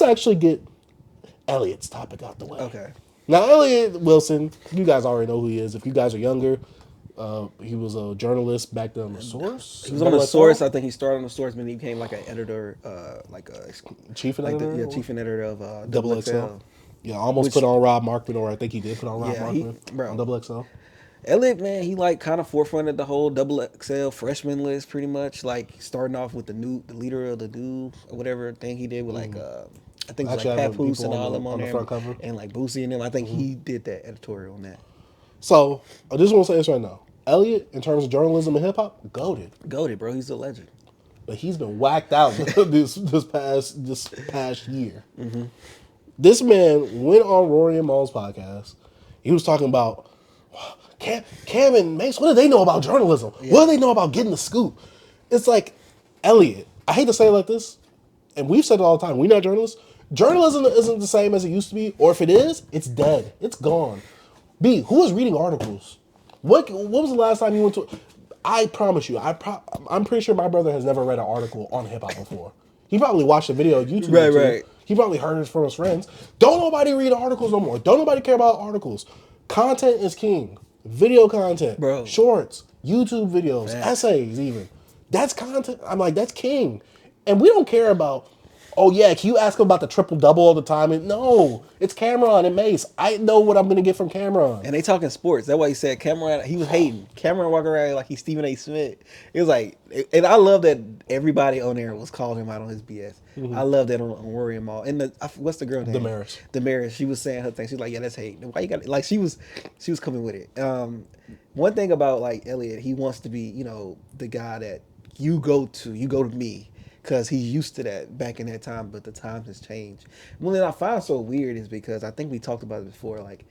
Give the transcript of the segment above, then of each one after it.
actually get Elliott's topic out the way. Okay. Now, Elliott Wilson, you guys already know who he is. If you guys are younger, he was a journalist back then on The Source. He was on The Source. I think he started on The Source, but then he became like an editor, Chief editor? chief editor of Double XL. XL. Yeah, almost put on Rob Markman, or I think he did put on Rob Markman on Double XL. Elliott, man, he like kind of forefronted the whole Double XL freshman list, pretty much. Like starting off with the leader of the new or whatever thing he did with like I think it was like Papoose and all them on the front cover, and like Boosie and them. I think he did that editorial on that. So I just want to say this right now. Elliott, in terms of journalism and hip hop, goated, bro. He's a legend. But he's been whacked out this past year. This man went on Rory and Maul's podcast. He was talking about Cam and Mace. What do they know about journalism? Yeah. What do they know about getting the scoop? It's like, Elliott, I hate to say it like this, and we've said it all the time. We're not journalists. Journalism isn't the same as it used to be, or if it is, it's dead. It's gone. B, who is reading articles? What was the last time you went to? I promise you, I'm pretty sure my brother has never read an article on hip hop before. He probably watched a video on YouTube. Right. He probably heard it from his friends. Don't nobody read articles no more. Don't nobody care about articles. Content is king. Video content, bro. Shorts, YouTube videos, essays, even. That's content. I'm like, that's king. And we don't care about, oh yeah, can you ask him about the triple-double all the time? And no, it's Cameron and Mace. I know what I'm going to get from Cameron. And they talking sports. That's why he said Cameron, he was hating. Cameron walking around like he's Stephen A. Smith. It was like, and I love that everybody on there was calling him out on his BS. I love that on Rory and Maul. And what's the girl name? Damaris. She was saying her thing. She's like, yeah, that's hate. Why you got it? Like she was coming with it. One thing about like Elliott, he wants to be, you know, the guy that you go to me. Because he's used to that back in that time, but the times has changed. One thing I find so weird is because I think we talked about it before, like,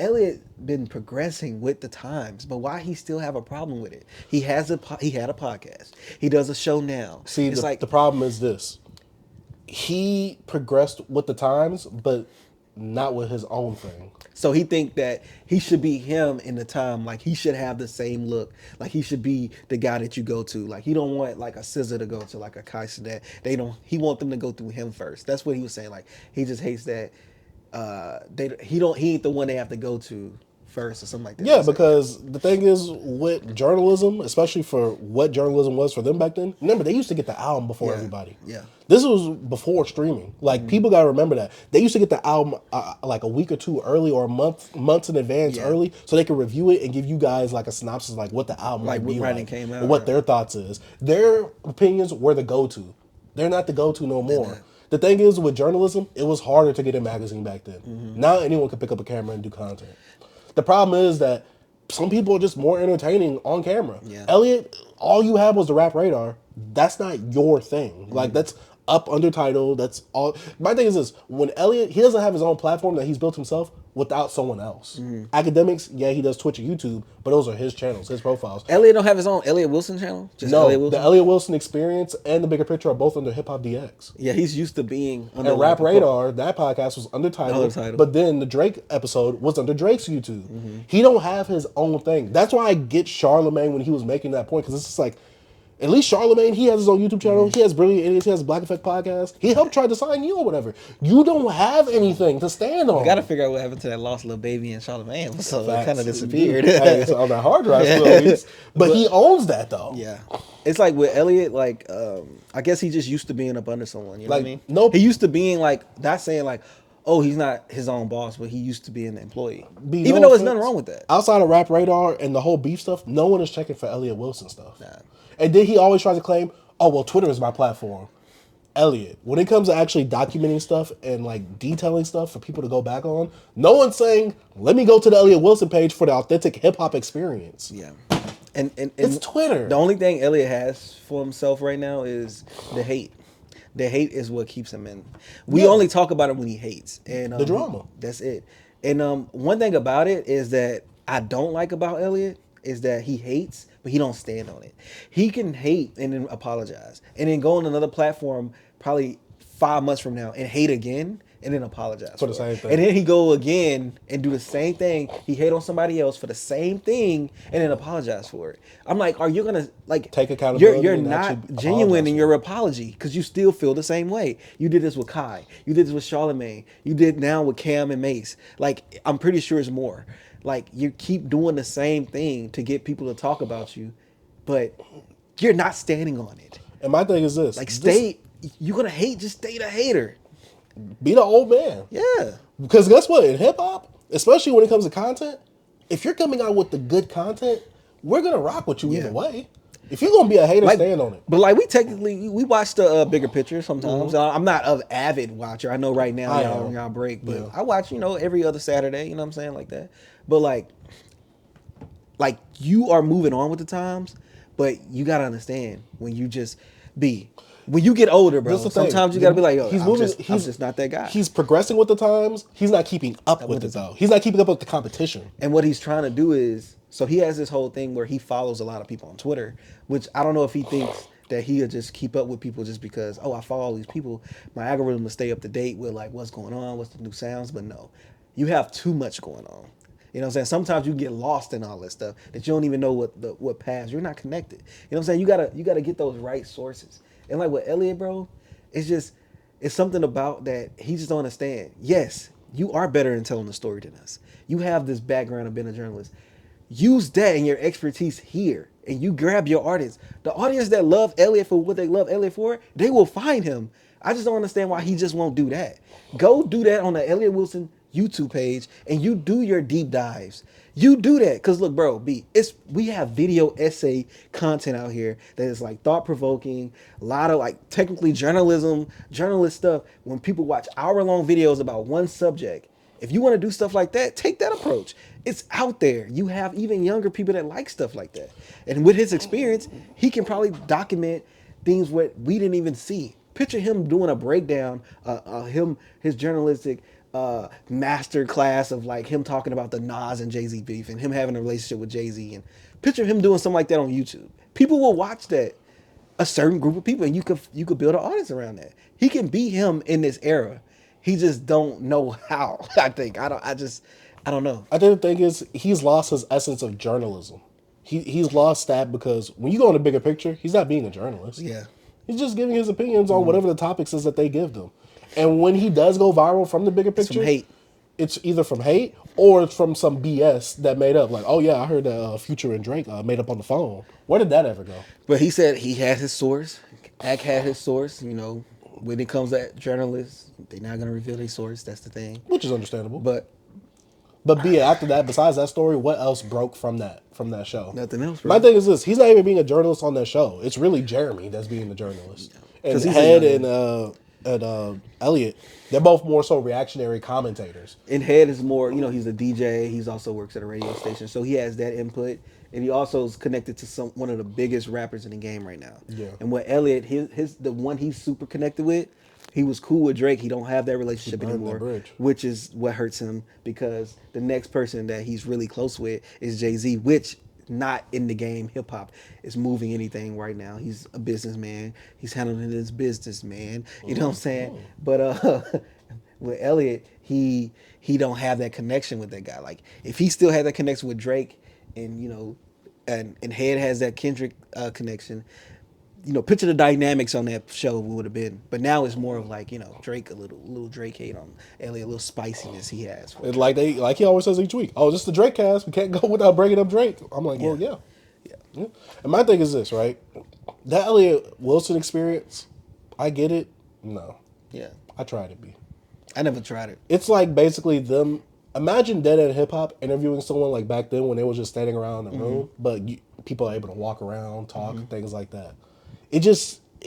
Elliott been progressing with the times, but why he still have a problem with it? He had a podcast. He does a show now. See, it's the problem is this. He progressed with the times, but not with his own thing. So he think that he should be him in the time, like he should have the same look, like he should be the guy that you go to. Like he don't want like a SZA to go to, like a Kai Cenat. He want them to go through him first. That's what he was saying. Like he just hates that he ain't the one they have to go to first or something like that. Yeah, because the thing is with journalism, especially for what journalism was for them back then, remember they used to get the album before everybody. Yeah. This was before streaming. Like people gotta remember that. They used to get the album like a week or two early or months in advance early so they could review it and give you guys like a synopsis like what the album might be like, came out, or what their thoughts is. Their opinions were the go-to. They're not the go-to no more. The thing is with journalism, it was harder to get a magazine back then. Now anyone can pick up a camera and do content. The problem is that some people are just more entertaining on camera. Yeah. Elliott, all you had was the Rap Radar. That's not your thing. Like that's up under Tidal. That's all. My thing is this: when Elliott, he doesn't have his own platform that he's built himself without someone else. Academics, yeah, he does Twitch and YouTube, but those are his channels, his profiles. Elliott don't have his own Elliott Wilson channel? Just no, Elliott Wilson? The Elliott Wilson Experience and the Bigger Picture are both under Hip Hop DX. Yeah, he's used to being under and Rap Radar. That podcast was under Tidal, but then the Drake episode was under Drake's YouTube. He don't have his own thing. That's why I get Charlamagne when he was making that point, because it's just like, at least Charlamagne, he has his own YouTube channel. He has Brilliant Idiots. He has Black Effect Podcast. He helped try to sign you or whatever. You don't have anything to stand on. We got to figure out what happened to that lost Lil Baby and Charlamagne. So it kind of disappeared. It's on that hard drive still, at least. But he owns that, though. Yeah. It's like with Elliott, like, I guess he just used to being up under someone. You know what I mean? Nope. He used to being like, not saying like, oh, he's not his own boss, but he used to be an employee. Even though there's nothing wrong with that. Outside of Rap Radar and the whole beef stuff, no one is checking for Elliott Wilson stuff. Nah. And then he always tries to claim, oh, well, Twitter is my platform. Elliott, when it comes to actually documenting stuff and like detailing stuff for people to go back on, no one's saying, let me go to the Elliott Wilson page for the authentic hip-hop experience. Yeah. And it's Twitter. The only thing Elliott has for himself right now is the hate. The hate is what keeps him in. We only talk about him when he hates. And the drama. That's it. And one thing about it is that I don't like about Elliott is that he hates, but he don't stand on it. He can hate and then apologize, and then go on another platform probably 5 months from now and hate again and then apologize For the same thing. And then he go again and do the same thing. He hate on somebody else for the same thing and then apologize for it. I'm like, are you gonna like Take accountability You're and not actually genuine apologize in for your apology because you still feel the same way. You did this with Kai. You did this with Charlamagne. You did now with Cam and Mace. Like, I'm pretty sure it's more. Like, you keep doing the same thing to get people to talk about you, but you're not standing on it. And my thing is this. Like, you're gonna hate, just stay the hater. Be the old man. Yeah. Because guess what? In hip hop, especially when it comes to content, if you're coming out with the good content, we're gonna rock with you either way. If you're gonna be a hater, stand on it. But like we watch the bigger picture sometimes. I'm not an avid watcher. I know right now y'all break, but I watch every other Saturday. You know what I'm saying, like that. But like you are moving on with the times, but you gotta understand when you when you get older, bro. Sometimes you gotta be like, yo, I'm just not that guy. He's progressing with the times. He's not keeping up with it though. He's not keeping up with the competition. And what he's trying to do is, so he has this whole thing where he follows a lot of people on Twitter, which I don't know if he thinks that he'll just keep up with people just because, I follow all these people. My algorithm will stay up to date with like what's going on, what's the new sounds. But no, you have too much going on. You know what I'm saying? Sometimes you get lost in all that stuff that you don't even know what paths. You're not connected. You know what I'm saying? You gotta get those right sources. And like with Elliott, bro, it's something about that he just don't understand. Yes, you are better in telling the story than us. You have this background of being a journalist. Use that and your expertise here, and you grab your audience. The audience that love Elliott for what they love Elliott for, they will find him. I just don't understand why he just won't do that. Go do that on the Elliott Wilson YouTube page, and you do your deep dives. You do that, cause look, bro, we have video essay content out here that is like thought provoking, a lot of like technically journalist stuff. When people watch hour-long videos about one subject, if you want to do stuff like that, take that approach. It's out there. You have even younger people that like stuff like that, and with his experience, he can probably document things what we didn't even see. Picture him doing a breakdown, his journalistic master class of like him talking about the Nas and Jay-Z beef and him having a relationship with Jay-Z, and picture him doing something like that on YouTube. People will watch that, a certain group of people, and you could build an audience around that. He can be him in this era. He just don't know how. I think I don't know. I think the thing is he's lost his essence of journalism. He's lost that because when you go in the bigger picture, he's not being a journalist. Yeah. He's just giving his opinions on whatever the topics is that they give them. And when he does go viral from the bigger picture, It's from hate. It's either from hate or it's from some BS that made up. Like, oh yeah, I heard that Future and Drake made up on the phone. Where did that ever go? But he said he had his source. Ak had his source. When it comes to journalists, they're not gonna reveal their source. That's the thing. Which is understandable. But after that, besides that story, what else broke from that show? Nothing else, bro. My thing is this: he's not even being a journalist on that show. It's really Jeremy that's being the journalist. And Head and Elliott, they're both more so reactionary commentators. And Head is more, he's a DJ. He's also works at a radio station, so he has that input. And he also is connected to one of the biggest rappers in the game right now. Yeah. And what Elliott, the one he's super connected with, he was cool with Drake. He don't have that relationship anymore, which is what hurts him because the next person that he's really close with is Jay-Z, which not in the game hip hop is moving anything right now. He's a businessman. He's handling his business, man. You know what I'm saying? But with Elliott, he don't have that connection with that guy. Like if he still had that connection with Drake, and and Head has that Kendrick connection. Picture the dynamics on that show would have been. But now it's more of like, Drake, a little Drake hate on Elliott, a little spiciness he has. It's like he always says each week, oh, this is the Drake cast. We can't go without bringing up Drake. I'm like, well, yeah. And my thing is this, right? That Elliott Wilson experience, I get it. No. Yeah. I tried it, B. I never tried it. It's like basically them. Imagine Dead End Hip Hop interviewing someone like back then when they was just standing around in the room, but people are able to walk around, talk, things like that. It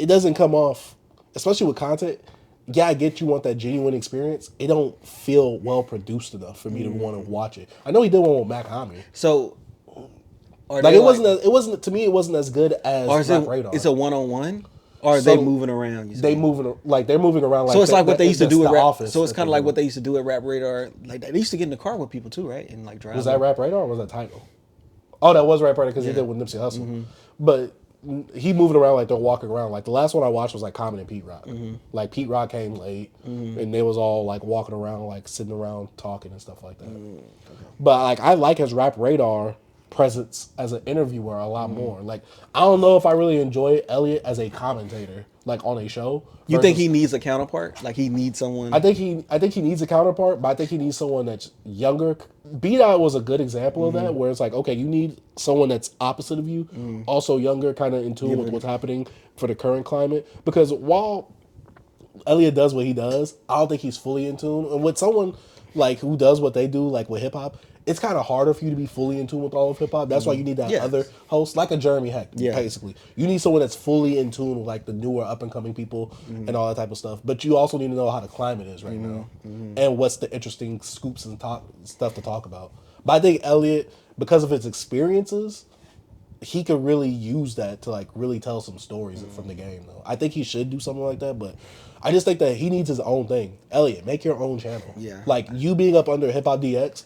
doesn't come off, especially with content. Yeah, I get you want that genuine experience. It don't feel well produced enough for me to want to watch it. I know he did one with Mac Hami. So, it wasn't to me. It wasn't as good as Rap Radar. It's a one-on-one, or are they moving around? They're moving around. Like so it's like what they used to do at Rap. Office. So it's kind of like what they used to do at Rap Radar. Like they used to get in the car with people too, right? And like drive. Was that Rap Radar or was that Tidal? Oh, that was Rap Radar because he did with Nipsey Hussle. But he moving around like they're walking around. Like the last one I watched was like Common and Pete Rock. Like Pete Rock came late, and they was all like walking around, like sitting around talking and stuff like that. Okay. But like I like his Rap Radar presence as an interviewer a lot more. Like I don't know if I really enjoy Elliott as a commentator, like on a show. You think he needs a counterpart? Like he needs someone? I think he needs a counterpart, but I think he needs someone that's younger. B-Dot was a good example of that, where it's like, okay, you need someone that's opposite of you, also younger, kind of in tune with what's happening for the current climate. Because while Elliott does what he does, I don't think he's fully in tune. And with someone like who does what they do, like with hip hop, it's kind of harder for you to be fully in tune with all of hip hop. That's why you need that other host, like a Jeremy Heck, basically. You need someone that's fully in tune with like the newer up and coming people and all that type of stuff. But you also need to know how the climate is right now and what's the interesting scoops and stuff to talk about. But I think Elliott, because of his experiences, he could really use that to like really tell some stories from the game though. I think he should do something like that, but I just think that he needs his own thing. Elliott, make your own channel. Yeah. Like you being up under Hip Hop DX,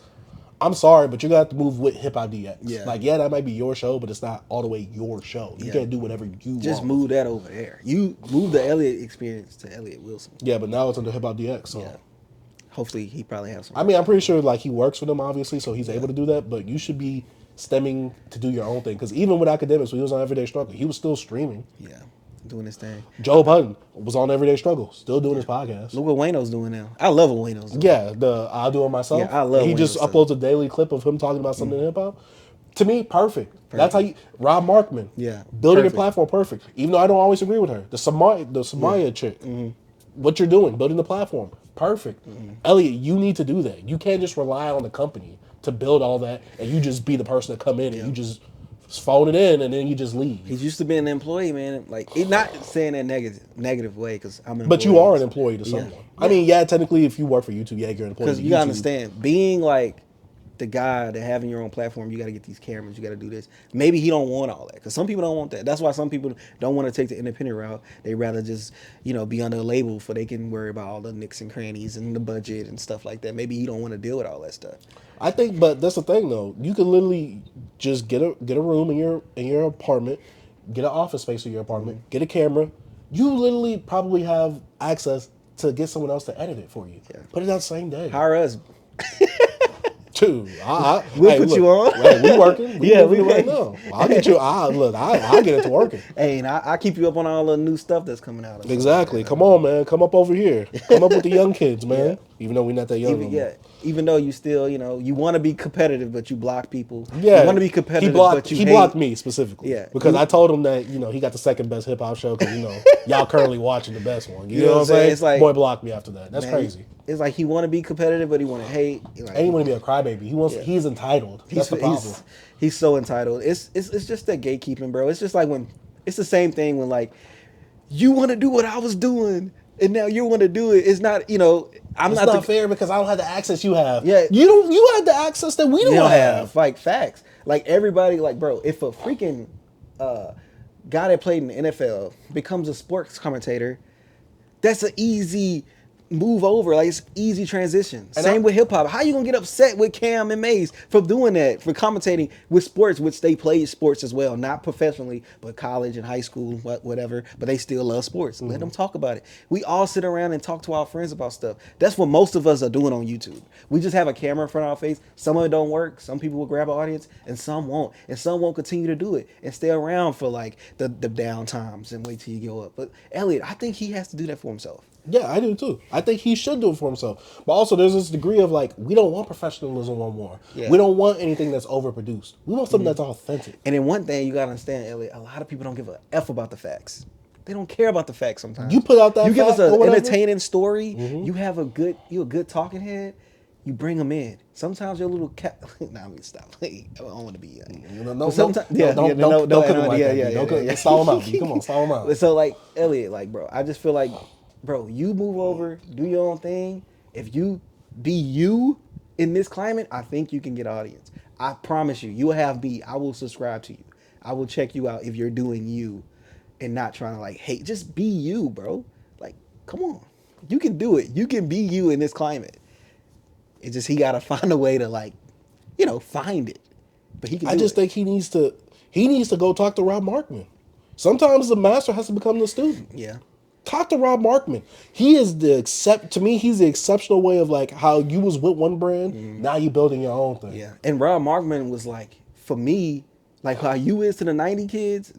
I'm sorry, but you're gonna have to move with Hip Hop DX. Yeah. Like, that might be your show, but it's not all the way your show. You can't do whatever you Just want. move that over there. You move the Elliott experience to Elliott Wilson. Yeah, but now it's under Hip Hop DX. So Hopefully he probably has some. I mean, I'm pretty sure like he works for them obviously, so he's able to do that. But you should be stemming to do your own thing. Because even with Academics, when he was on Everyday Struggle, he was still streaming. Yeah. Doing his thing. Joe Budden was on Everyday Struggle, still doing his podcast. Look what Wayno's doing now. I love what Wayno's doing. Yeah, the I'll Do It Myself. Yeah, I love He Wayno's just stuff. uploads a daily clip of him talking about something in hip hop. To me, perfect. That's how you Rob Markman. Yeah, Building perfect. a platform, perfect. Even though I don't always agree with her. The Samaya chick. What you're doing, building the platform, perfect. Elliott, you need to do that. You can't just rely on the company to build all that and you just be the person to come in and you just phone it in and then you just leave. He's used to being an employee, man. Like, he's not saying that negative way because I'm an But you are an employee to someone. I mean, technically, if you work for YouTube, you're an employee. Because you gotta understand, being like the guy that having your own platform, you gotta get these cameras, you gotta do this. Maybe he don't want all that because some people don't want that. That's why some people don't want to take the independent route. They rather just be under a label so they can worry about all the nicks and crannies and the budget and stuff like that. Maybe he don't want to deal with all that stuff. I think, but that's the thing though. You could literally just get a room in your apartment, get an office space in your apartment, get a camera. You literally probably have access to get someone else to edit it for you. Yeah. Put it out the same day. Hire us. Dude, we'll put you on. Hey, we working. Yeah, we right now. I'll get you. I'll get it to working. Hey, and I keep you up on all the new stuff that's coming out. Exactly. Come on, man. Come up over here. Come up with the young kids, man. Yeah. Even though we're not that young anymore. Even though you still, you want to be competitive, but you block people. Yeah. You want to be competitive, but you He blocked me specifically. Yeah. Because I told him that, he got the second best hip hop show because, y'all currently watching the best one. You know what I'm saying? It's like, boy blocked me after that. That's crazy. It's like he want to be competitive, but he want to hate. And he want to be a crybaby. He's entitled. That's the problem. He's so entitled. It's just that gatekeeping, bro. It's just like when it's the same thing when like you want to do what I was doing and now you want to do it. It's not, it's not fair because I don't have the access you have. Yeah, you have the access that we don't have. Like facts. Like everybody, like bro, if a freaking guy that played in the NFL becomes a sports commentator, that's an easy move over. Like it's easy transition. Same with hip hop. How you gonna get upset with Cam and Maze for doing that, for commentating with sports, which they play sports as well, not professionally, but college and high school, whatever. But they still love sports. Let them talk about it. We all sit around and talk to our friends about stuff. That's what most of us are doing on YouTube. We just have a camera in front of our face. Some of it don't work. Some people will grab an audience, and some won't. And some won't continue to do it and stay around for like the down times and wait till you go up. But Elliott, I think he has to do that for himself. Yeah, I do too. I think he should do it for himself. But also there's this degree of like, we don't want professionalism no more. Yeah. We don't want anything that's overproduced. We want something that's authentic. And then one thing you gotta understand, Elliott, a lot of people don't give a F about the facts. They don't care about the facts sometimes. You put out that give us an entertaining story, you have you're a good talking head, you bring them in. Sometimes you're a little cat. Nah, I mean, stop. I don't want to be. Don't cut him like that. Stall him out. Come on, stall him out. So like Elliott, like bro, I just feel like, bro, you move over, do your own thing. If you be you in this climate, I think you can get audience. I promise you, you will have me. I will subscribe to you. I will check you out if you're doing you and not trying to like hate. Just be you, bro. Like, come on. You can do it. You can be you in this climate. It's just he got to find a way to like, find it. But he can. I just think he needs to go talk to Rob Markman. Sometimes the master has to become the student. Yeah. Talk to Rob Markman. He is to me, he's the exceptional way of like how you was with one brand, now you building your own thing. Yeah. And Rob Markman was like, for me, like how you is to the 90 kids,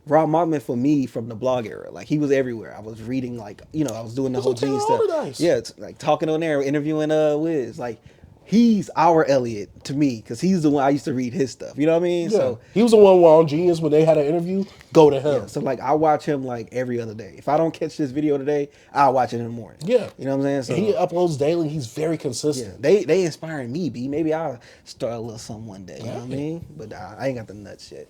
Rob Markman for me from the blog era. Like he was everywhere. I was reading like, I was doing the whole Gene stuff. Yeah, it's like talking on there, interviewing Wiz. Like he's our Elliott to me because he's the one I used to read his stuff. You know what I mean? Yeah. So he was the one on Genius when they had an interview. Go to him. Yeah, so like I watch him like every other day. If I don't catch this video today, I'll watch it in the morning. Yeah, you know what I'm saying. So and he uploads daily. He's very consistent. Yeah, they inspiring me. B, maybe I'll start a little something one day. You know what I mean? But I ain't got the nuts yet.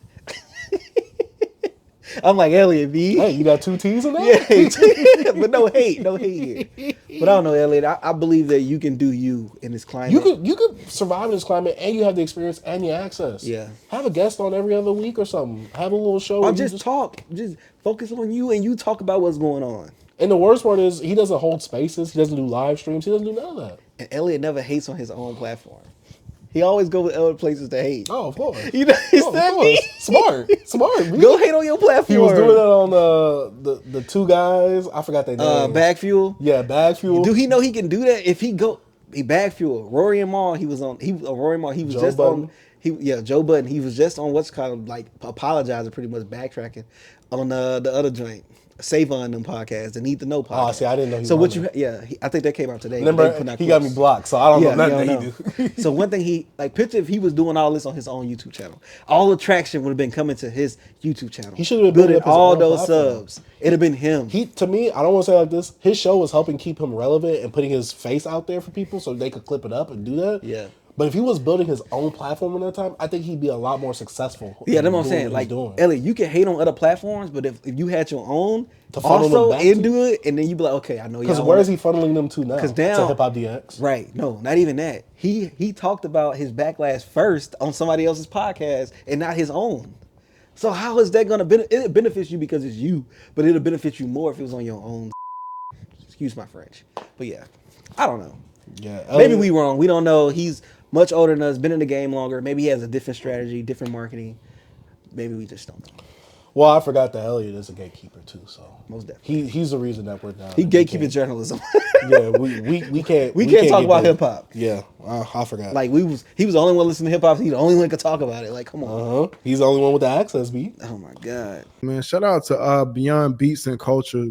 I'm like Elliott, B. Hey, you got 2 T's in that? Yeah, but no hate here. But I don't know, Elliott. I believe that you can do you in this climate. You could survive in this climate, and you have the experience and the access. Yeah, have a guest on every other week or something. Have a little show. Or just talk. Just focus on you, and you talk about what's going on. And the worst part is he doesn't hold spaces. He doesn't do live streams. He doesn't do none of that. And Elliott never hates on his own platform. He always goes with other places to hate. Oh, of course. You know, Smart. Go hate on your platform. He was doing that on the 2 guys. I forgot their names. Bag Fuel. Yeah, Bag Fuel. Do he know he can do that? If he Bag Fuel. Rory and Maul. He was Rory Maul. He was Joe just Budden. on. Joe Budden. He was just on what's called like apologizing, pretty much backtracking on the other joint. Save on them podcasts, the Need to Know podcast. Oh, see, I didn't know he was so on what there. I think that came out today. Remember, he got me blocked, so I don't know nothing that he do. So one thing picture if he was doing all this on his own YouTube channel, all the traction would have been coming to his YouTube channel. He should have been building all those platform. subs. It'd have been him. To me, I don't want to say it like this. His show was helping keep him relevant and putting his face out there for people so they could clip it up and do that. Yeah. But if he was building his own platform in that time, I think he'd be a lot more successful. Yeah, that's what I'm saying. Like, Elliott, you can hate on other platforms, but if you had your own to also do it, and then you be like, okay, I know. Because where is he funneling them to now? Because now to Hip Hop DX, right? No, not even that. He talked about his backlash first on somebody else's podcast and not his own. So how is that gonna benefit? It benefits you because it's you, but it'll benefit you more if it was on your own. Excuse my French, but yeah, I don't know. Yeah, maybe we wrong. We don't know. He's much older than us, been in the game longer. Maybe he has a different strategy, different marketing. Maybe we just don't know. Well, I forgot that Elliott is a gatekeeper too, so most definitely he's the reason that we're down. He gatekeeping journalism. Yeah, we can't talk about hip hop. Yeah, I forgot. Like he was the only one listening to hip hop. He's the only one could talk about it. Like, come on. He's the only one with the access, B. Oh my god, man! Shout out to Beyond Beats and Culture.